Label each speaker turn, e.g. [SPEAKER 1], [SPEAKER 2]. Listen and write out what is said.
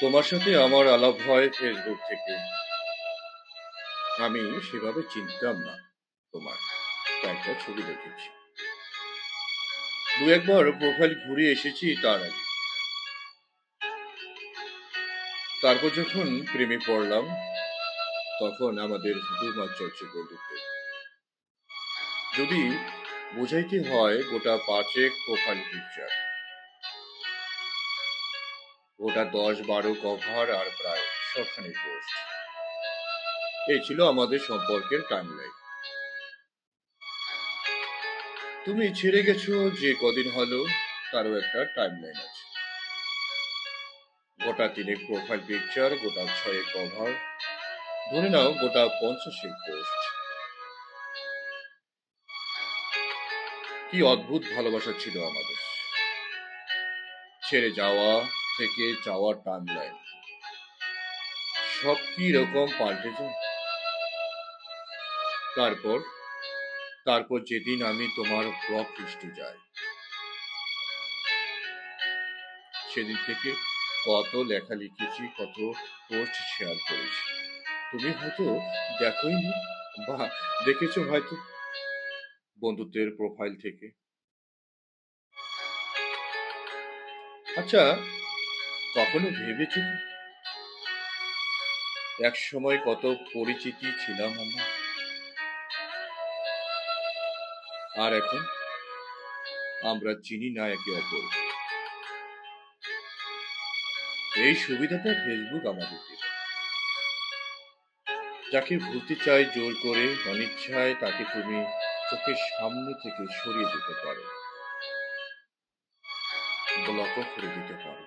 [SPEAKER 1] তোমার সাথে আমার আলাপ হয় ফেসবুক থেকে। আমি সেভাবে চিনতাম না তোমার, কয়েকটা ছবি দেখেছি, দু একবার প্রোফাইল ঘুরে এসেছি তার আগে। তারপর যখন প্রেমে পড়লাম, তখন আমাদের দু মাস চলছে বন্ধুত্ব। যদি বোঝাইতে হয়, গোটা 5 প্রোফাইল পিকচার, গোটা 10-12 কভার আর প্রায় সবখানে পোস্ট। এই ছিল আমাদের সম্পর্কের টাইমলাইন। তুমি ছেড়ে গেছো যে কদিন হলো, তারও একটা টাইমলাইন আছে। গোটা 3 প্রোফাইল পিকচার, গোটা 6 কভার, ধরে নাও গোটা 50 পোস্ট। কি অদ্ভুত ভালোবাসা ছিল আমাদের। ছেড়ে যাওয়া থেকে যাওয়ার টাইমলাইন, সব কি রকম পাল্টে যায়। তারপর তারপর যেদিন আমি তোমার ব্লগ লিস্টে যাই, সেদিন থেকে কত লেখা লিখেছি, কত পোস্ট শেয়ার করেছি। তুমি হয়তো দেখোইনি, বা দেখেছো হয়তো বন্ধুত্বের প্রোফাইল থেকে। আচ্ছা, কখনো ভেবেছো কি, এক সময় কত পরিচিতি ছিলাম আমরা, আর এখন আমরা চিনি না একে অপরকে। এই সুবিধাটা ফেসবুক আমাদের দিল। যাকে ভুলতে চাই জোর করে, অনিচ্ছায় তাকে তুমি চোখের সামনে থেকে সরিয়ে দিতে পারো, ব্লকও করে দিতে পারো।